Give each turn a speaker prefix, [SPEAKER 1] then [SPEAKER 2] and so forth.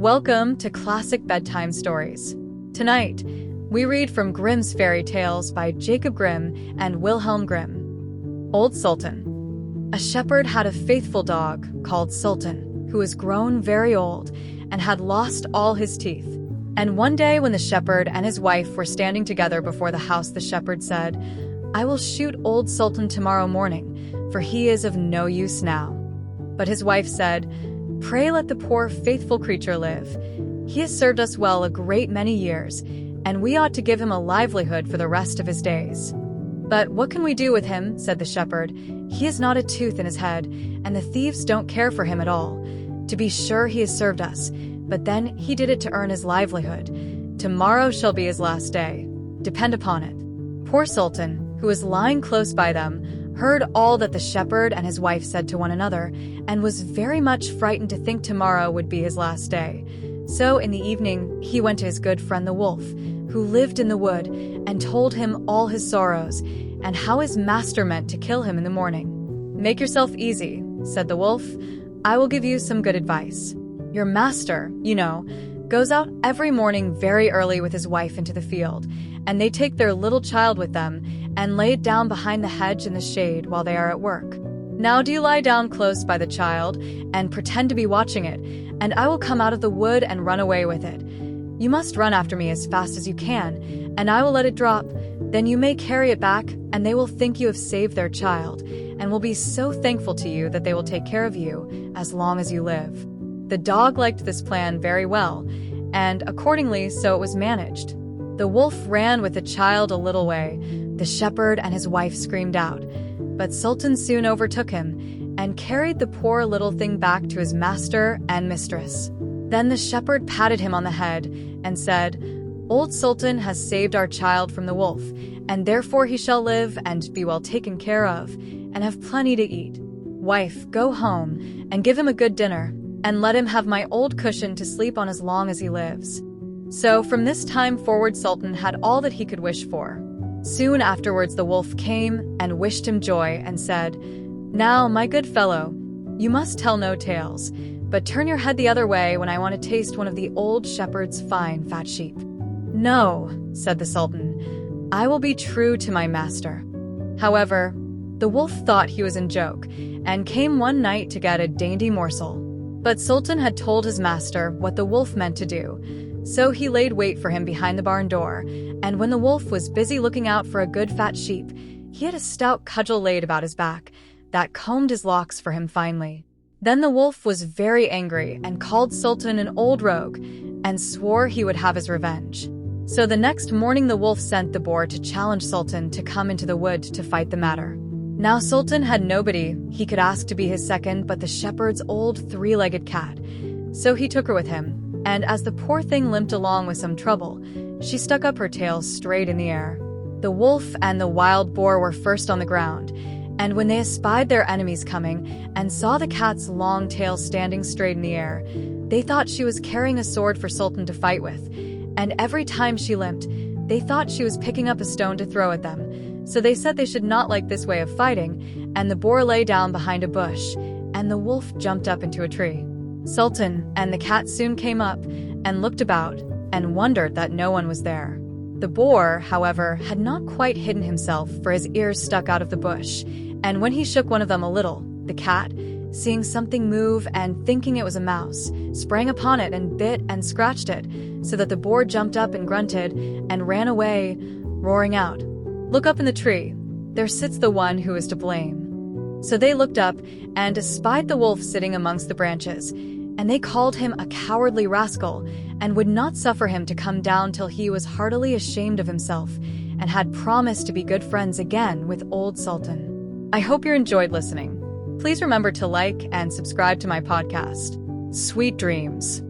[SPEAKER 1] Welcome to Classic Bedtime Stories. Tonight, we read from Grimm's Fairy Tales by Jacob Grimm and Wilhelm Grimm. Old Sultan. A shepherd had a faithful dog called Sultan, who was grown very old and had lost all his teeth. And one day when the shepherd and his wife were standing together before the house, the shepherd said, "I will shoot old Sultan tomorrow morning, for he is of no use now." But his wife said, "Pray let the poor faithful creature live. He has served us well a great many years, and we ought to give him a livelihood for the rest of his days." "But what can we do with him?" said the shepherd. "He has not a tooth in his head, and the thieves don't care for him at all. To be sure he has served us, but then he did it to earn his livelihood. Tomorrow shall be his last day. Depend upon it." Poor Sultan, who was lying close by them, heard all that the shepherd and his wife said to one another, and was very much frightened to think tomorrow would be his last day. So in the evening he went to his good friend the wolf, who lived in the wood, and told him all his sorrows, and how his master meant to kill him in the morning. "Make yourself easy," said the wolf. "I will give you some good advice. Your master, you know, goes out every morning very early with his wife into the field, and they take their little child with them and lay it down behind the hedge in the shade while they are at work. Now do you lie down close by the child and pretend to be watching it, and I will come out of the wood and run away with it. You must run after me as fast as you can, and I will let it drop. Then you may carry it back, and they will think you have saved their child, and will be so thankful to you that they will take care of you as long as you live." The dog liked this plan very well, and accordingly so it was managed. The wolf ran with the child a little way. The shepherd and his wife screamed out, but Sultan soon overtook him and carried the poor little thing back to his master and mistress. Then the shepherd patted him on the head and said, "Old Sultan has saved our child from the wolf, and therefore he shall live and be well taken care of, and have plenty to eat. Wife, go home and give him a good dinner, and let him have my old cushion to sleep on as long as he lives." So from this time forward Sultan had all that he could wish for. Soon afterwards the wolf came and wished him joy and said, "Now, my good fellow, you must tell no tales, but turn your head the other way when I want to taste one of the old shepherd's fine fat sheep." "No," said the Sultan, "I will be true to my master." However, the wolf thought he was in joke, and came one night to get a dainty morsel. But Sultan had told his master what the wolf meant to do, so he laid wait for him behind the barn door, and when the wolf was busy looking out for a good fat sheep, he had a stout cudgel laid about his back that combed his locks for him finely. Then the wolf was very angry and called Sultan an old rogue, and swore he would have his revenge. So the next morning the wolf sent the boar to challenge Sultan to come into the wood to fight the matter. Now Sultan had nobody he could ask to be his second but the shepherd's old three-legged cat, so he took her with him, and as the poor thing limped along with some trouble, she stuck up her tail straight in the air. The wolf and the wild boar were first on the ground, and when they espied their enemies coming and saw the cat's long tail standing straight in the air, they thought she was carrying a sword for Sultan to fight with, and every time she limped, they thought she was picking up a stone to throw at them. So they said they should not like this way of fighting, and the boar lay down behind a bush, and the wolf jumped up into a tree. Sultan and the cat soon came up and looked about and wondered that no one was there. The boar, however, had not quite hidden himself, for his ears stuck out of the bush, and when he shook one of them a little, the cat, seeing something move and thinking it was a mouse, sprang upon it and bit and scratched it, so that the boar jumped up and grunted and ran away, roaring out, "Look up in the tree, there sits the one who is to blame." So they looked up and espied the wolf sitting amongst the branches, and they called him a cowardly rascal, and would not suffer him to come down till he was heartily ashamed of himself, and had promised to be good friends again with old Sultan. I hope you enjoyed listening. Please remember to like and subscribe to my podcast. Sweet dreams.